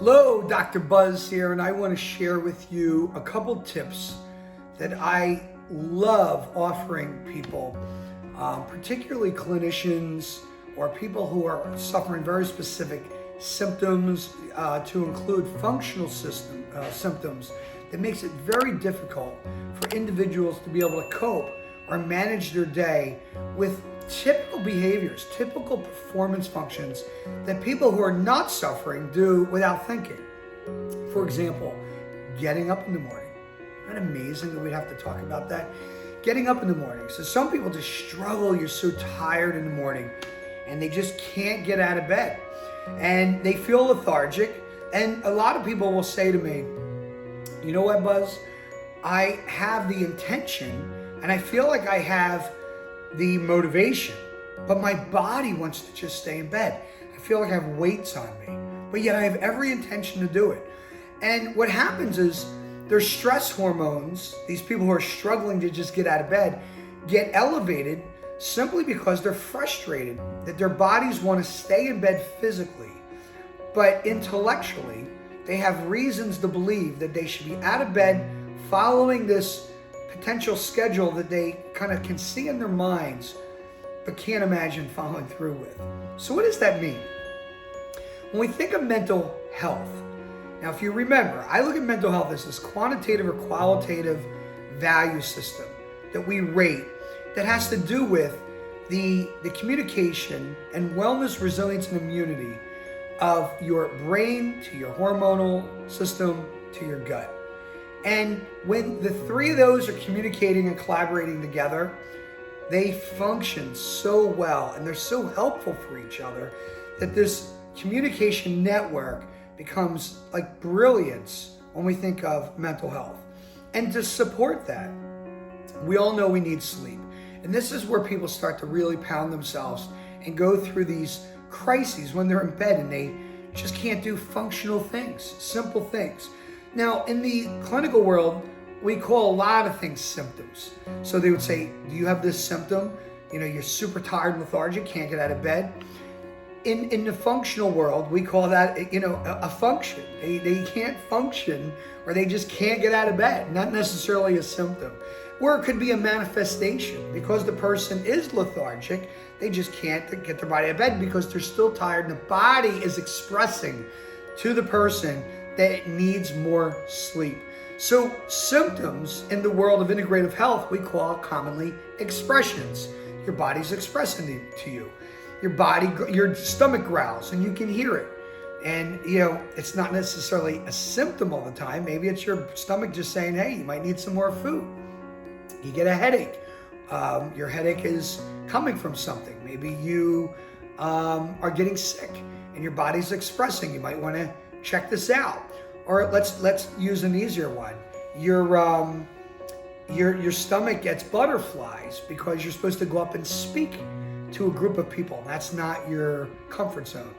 Hello, Dr. Buzz here, and I want to share with you a couple tips that I love offering people, particularly clinicians or people who are suffering very specific symptoms, to include functional symptoms that makes it very difficult for individuals to be able to cope or manage their day with typical behaviors, typical performance functions that people who are not suffering do without thinking. For example, getting up in the morning. Isn't that amazing that we'd have to talk about that? Getting up in the morning. So some people just struggle. You're so tired in the morning and they just can't get out of bed and they feel lethargic. And a lot of people will say to me, you know what, Buzz? I have the intention and I feel like I have the motivation, but my body wants to just stay in bed. I feel like I have weights on me, but yet I have every intention to do it. And what happens is their stress hormones, these people who are struggling to just get out of bed, get elevated simply because they're frustrated that their bodies want to stay in bed physically, but intellectually, they have reasons to believe that they should be out of bed following this potential schedule that they kind of can see in their minds but can't imagine following through with. So what does that mean? When we think of mental health, now if you remember, I look at mental health as this quantitative or qualitative value system that we rate that has to do with the communication and wellness, resilience, and immunity of your brain to your hormonal system to your gut. And when the three of those are communicating and collaborating together, they function so well and they're so helpful for each other that this communication network becomes like brilliance when we think of mental health. And to support that, we all know we need sleep. And this is where people start to really pound themselves and go through these crises when they're in bed and they just can't do functional things, simple things. Now, in the clinical world, we call a lot of things symptoms. So they would say, do you have this symptom? You know, you're super tired and lethargic, can't get out of bed. In the functional world, we call that, a function. They can't function or they just can't get out of bed, not necessarily a symptom. Or it could be a manifestation because the person is lethargic, they just can't get their body out of bed because they're still tired and the body is expressing to the person that it needs more sleep. So symptoms in the world of integrative health, we call commonly expressions. Your body's expressing it to you. Your stomach growls and you can hear it. And it's not necessarily a symptom all the time. Maybe it's your stomach just saying, hey, you might need some more food. You get a headache. Your headache is coming from something. Maybe you are getting sick and your body's expressing. You might want to check this out. Or let's use an easier one. Your stomach gets butterflies because you're supposed to go up and speak to a group of people. That's not your comfort zone.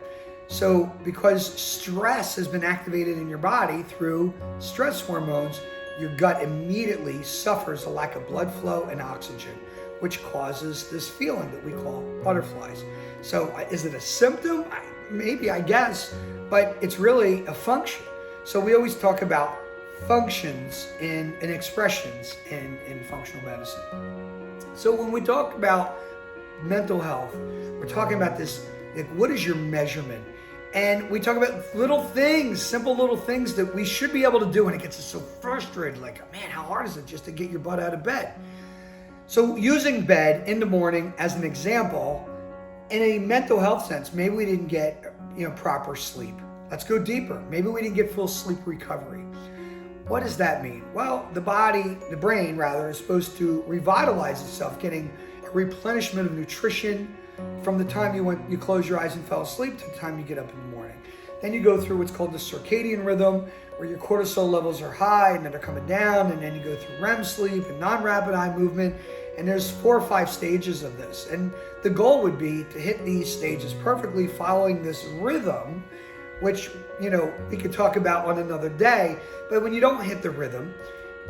So because stress has been activated in your body through stress hormones, your gut immediately suffers a lack of blood flow and oxygen, which causes this feeling that we call butterflies. So is it a symptom? Maybe, I guess, but it's really a function. So we always talk about functions and expressions in functional medicine. So when we talk about mental health, we're talking about this, like, what is your measurement? And we talk about little things, simple little things that we should be able to do, and it gets us so frustrated, like, man, how hard is it just to get your butt out of bed? So using bed in the morning as an example, in a mental health sense, maybe we didn't get proper sleep. Let's go deeper. Maybe we didn't get full sleep recovery. What does that mean? Well, the brain is supposed to revitalize itself, getting a replenishment of nutrition from the time you close your eyes and fell asleep to the time you get up in the morning. Then you go through what's called the circadian rhythm, where your cortisol levels are high and then they're coming down, and then you go through REM sleep and non-rapid eye movement. And there's 4 or 5 stages of this. And the goal would be to hit these stages perfectly following this rhythm, which, we could talk about on another day. But when you don't hit the rhythm,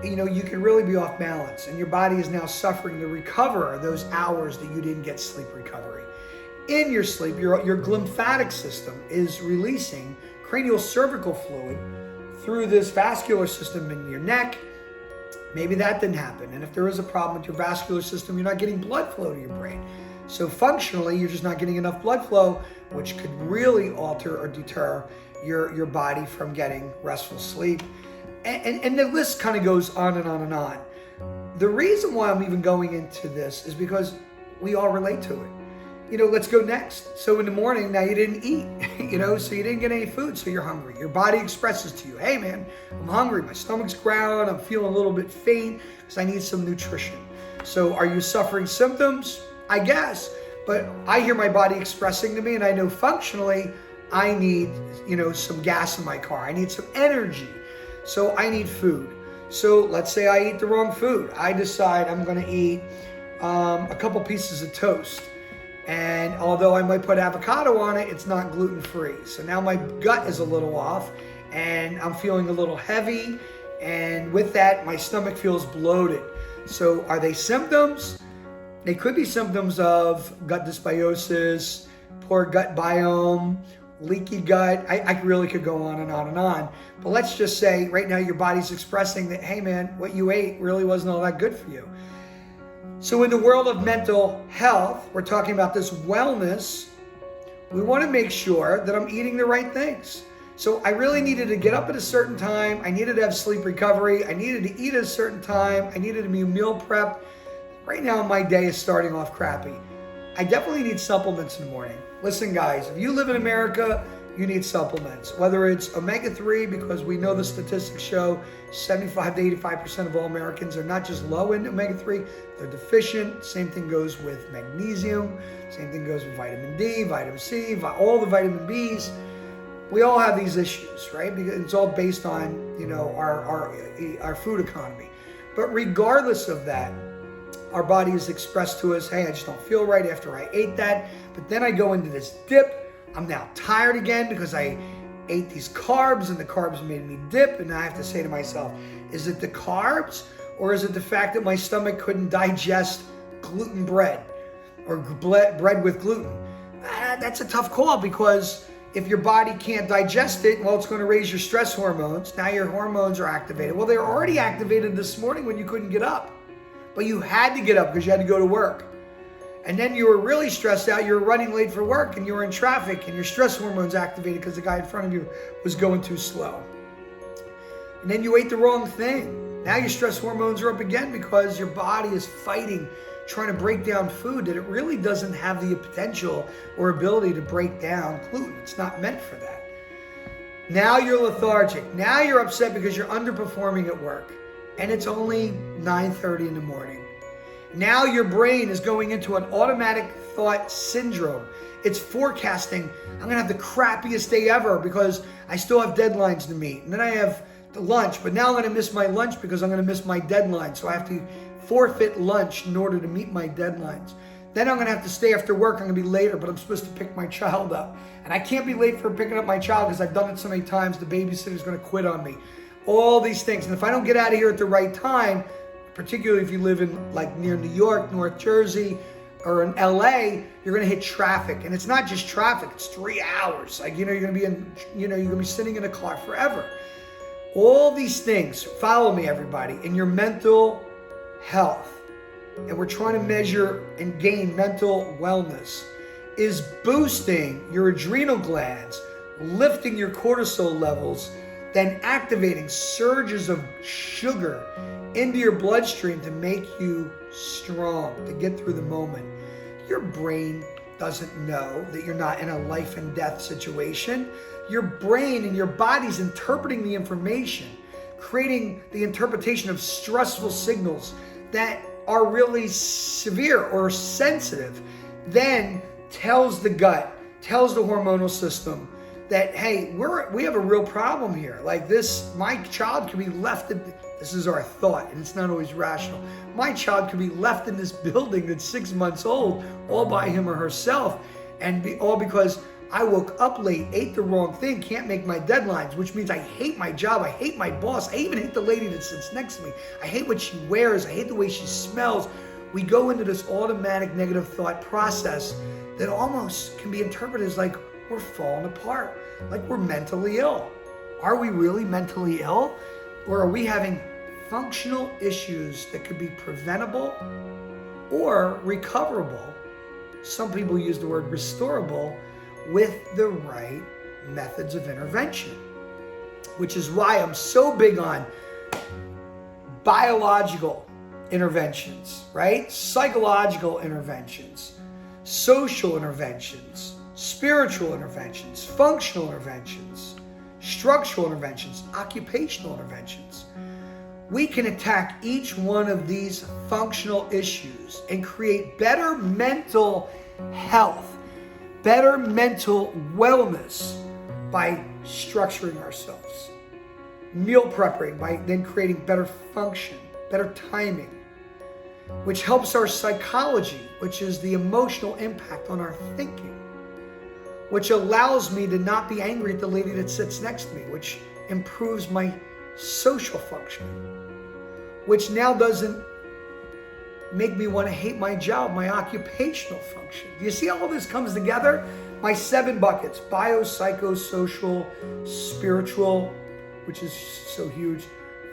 you can really be off balance and your body is now suffering to recover those hours that you didn't get sleep recovery. In your sleep, your glymphatic system is releasing cranial cervical fluid through this vascular system in your neck. Maybe that didn't happen. And if there is a problem with your vascular system, you're not getting blood flow to your brain. So functionally, you're just not getting enough blood flow, which could really alter or deter your body from getting restful sleep. And the list kind of goes on and on and on. The reason why I'm even going into this is because we all relate to it. Let's go next. So in the morning, now you didn't eat, so you didn't get any food, so you're hungry. Your body expresses to you, hey man, I'm hungry, my stomach's growling, I'm feeling a little bit faint because I need some nutrition. So are you suffering symptoms? I guess, but I hear my body expressing to me, and I know functionally I need, some gas in my car. I need some energy. So I need food. So let's say I eat the wrong food. I decide I'm going to eat a couple pieces of toast. And although I might put avocado on it, it's not gluten-free. So now my gut is a little off and I'm feeling a little heavy. And with that, my stomach feels bloated. So are they symptoms? They could be symptoms of gut dysbiosis, poor gut biome, leaky gut. I really could go on and on and on. But let's just say right now your body's expressing that, hey man, what you ate really wasn't all that good for you. So in the world of mental health, we're talking about this wellness. We want to make sure that I'm eating the right things. So I really needed to get up at a certain time. I needed to have sleep recovery. I needed to eat at a certain time. I needed to be meal prepped. Right now my day is starting off crappy. I definitely need supplements in the morning. Listen guys, if you live in America, you need supplements. Whether it's omega-3, because we know the statistics show 75 to 85% of all Americans are not just low in omega-3, they're deficient. Same thing goes with magnesium. Same thing goes with vitamin D, vitamin C, all the vitamin Bs. We all have these issues, right? Because it's all based on, our food economy. But regardless of that, our body has expressed to us, hey, I just don't feel right after I ate that. But then I go into this dip. I'm now tired again because I ate these carbs and the carbs made me dip. And I have to say to myself, is it the carbs or is it the fact that my stomach couldn't digest gluten bread or bread with gluten? That's a tough call, because if your body can't digest it, well, it's going to raise your stress hormones. Now your hormones are activated. Well, they were already activated this morning when you couldn't get up. But you had to get up because you had to go to work. And then you were really stressed out. You were running late for work and you were in traffic and your stress hormones activated because the guy in front of you was going too slow. And then you ate the wrong thing. Now your stress hormones are up again because your body is fighting, trying to break down food that it really doesn't have the potential or ability to break down gluten. It's not meant for that. Now you're lethargic. Now you're upset because you're underperforming at work. And it's only 9:30 in the morning. Now your brain is going into an automatic thought syndrome. It's forecasting, I'm gonna have the crappiest day ever because I still have deadlines to meet. And then I have the lunch, but now I'm gonna miss my lunch because I'm gonna miss my deadline. So I have to forfeit lunch in order to meet my deadlines. Then I'm gonna have to stay after work, I'm gonna be later, but I'm supposed to pick my child up. And I can't be late for picking up my child because I've done it so many times, the babysitter's gonna quit on me. All these things. And if I don't get out of here at the right time, particularly if you live in near New York, North Jersey, or in LA, you're gonna hit traffic. And it's not just traffic, it's 3 hours. You're gonna be sitting in a car forever. All these things, follow me everybody, in your mental health. And we're trying to measure and gain mental wellness, is boosting your adrenal glands, lifting your cortisol levels, then activating surges of sugar into your bloodstream to make you strong, to get through the moment. Your brain doesn't know that you're not in a life and death situation. Your brain and your body's interpreting the information, creating the interpretation of stressful signals that are really severe or sensitive, then tells the gut, tells the hormonal system that, hey, we have a real problem here. Like this, my child could be left in, this is our thought, and it's not always rational. My child could be left in this building that's 6 months old, all by him or herself, and all because I woke up late, ate the wrong thing, can't make my deadlines, which means I hate my job, I hate my boss, I even hate the lady that sits next to me. I hate what she wears, I hate the way she smells. We go into this automatic negative thought process that almost can be interpreted as like we're falling apart. like we're mentally ill. Are we really mentally ill? Or are we having functional issues that could be preventable or recoverable? Some people use the word restorable with the right methods of intervention, which is why I'm so big on biological interventions, right? Psychological interventions, social interventions, spiritual interventions, functional interventions, structural interventions, occupational interventions. We can attack each one of these functional issues and create better mental health, better mental wellness by structuring ourselves. Meal prepping by then creating better function, better timing, which helps our psychology, which is the emotional impact on our thinking, which allows me to not be angry at the lady that sits next to me, which improves my social functioning, which now doesn't make me want to hate my job, my occupational function. Do you see how all this comes together? My 7 buckets: bio, psycho, social, spiritual, which is so huge,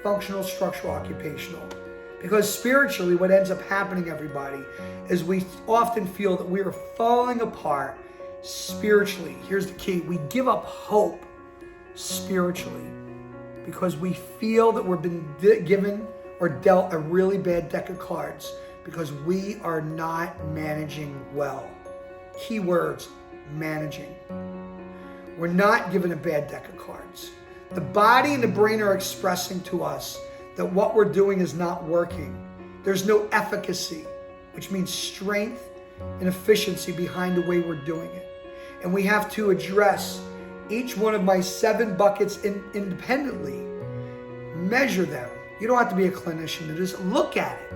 functional, structural, occupational. Because spiritually, what ends up happening, everybody, is we often feel that we are falling apart spiritually. Here's the key: we give up hope spiritually because we feel that we've been given or dealt a really bad deck of cards because we are not managing well. Keywords: managing. We're not given a bad deck of cards. The body and the brain are expressing to us that what we're doing is not working. There's no efficacy, which means strength and efficiency behind the way we're doing it. And we have to address each one of my 7 buckets independently, measure them. You don't have to be a clinician to just look at it.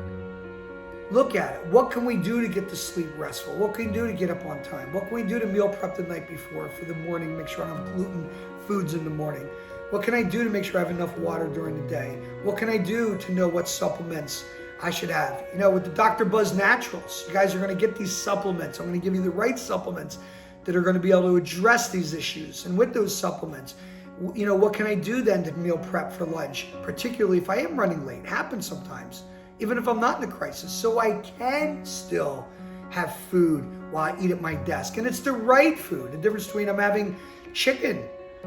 Look at it. What can we do to get the sleep restful? What can we do to get up on time? What can we do to meal prep the night before for the morning, make sure I don't have gluten foods in the morning? What can I do to make sure I have enough water during the day? What can I do to know what supplements I should have? You know, with the Dr. Buzz Naturals, you guys are going to get these supplements. I'm going to give you the right supplements that are going to be able to address these issues. And with those supplements, you know, what can I do then to meal prep for lunch, particularly if I am running late? It happens sometimes, even if I'm not in a crisis. So I can still have food while I eat at my desk. And it's the right food. The difference between I'm having chicken,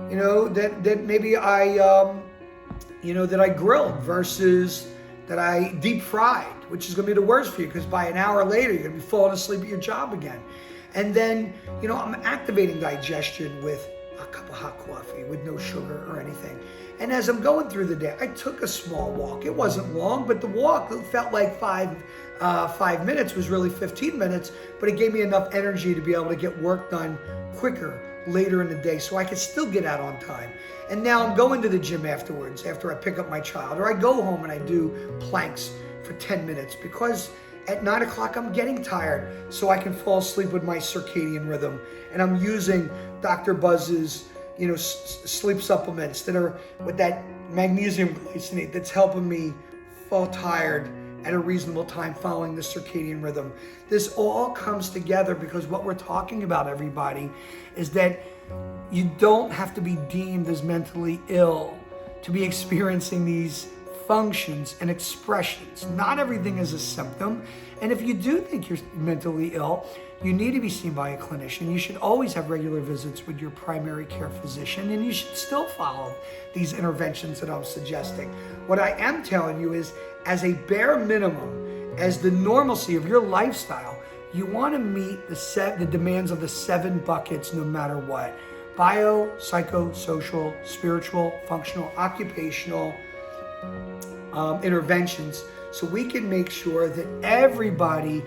you know, that maybe I, you know, that I grilled versus that I deep fried, which is going to be the worst for you because by an hour later, you're going to be falling asleep at your job again. And then, you know, I'm activating digestion with a cup of hot coffee with no sugar or anything. And as I'm going through the day, I took a small walk. It wasn't long, but the walk felt like 5 minutes, was really 15 minutes, but it gave me enough energy to be able to get work done quicker later in the day so I could still get out on time. And now I'm going to the gym afterwards, after I pick up my child, or I go home and I do planks for 10 minutes because at 9 o'clock I'm getting tired so I can fall asleep with my circadian rhythm. And I'm using Dr. Buzz's, you know, sleep supplements that are with that magnesium glycinate that's helping me fall tired at a reasonable time following the circadian rhythm. This all comes together because what we're talking about, everybody, is that you don't have to be deemed as mentally ill to be experiencing these functions and expressions. Not everything is a symptom. And if you do think you're mentally ill, you need to be seen by a clinician. You should always have regular visits with your primary care physician, and you should still follow these interventions that I'm suggesting. What I am telling you is, as a bare minimum, as the normalcy of your lifestyle, you want to meet the demands of the 7 buckets no matter what. Bio, psycho, social, spiritual, functional, occupational interventions, so we can make sure that everybody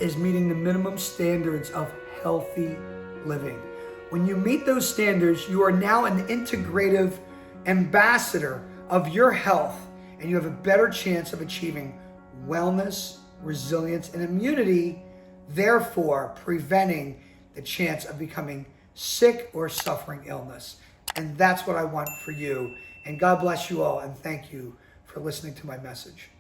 is meeting the minimum standards of healthy living. When you meet those standards, you are now an integrative ambassador of your health, and you have a better chance of achieving wellness, resilience, and immunity, therefore preventing the chance of becoming sick or suffering illness. And that's what I want for you. And God bless you all, and thank you for listening to my message.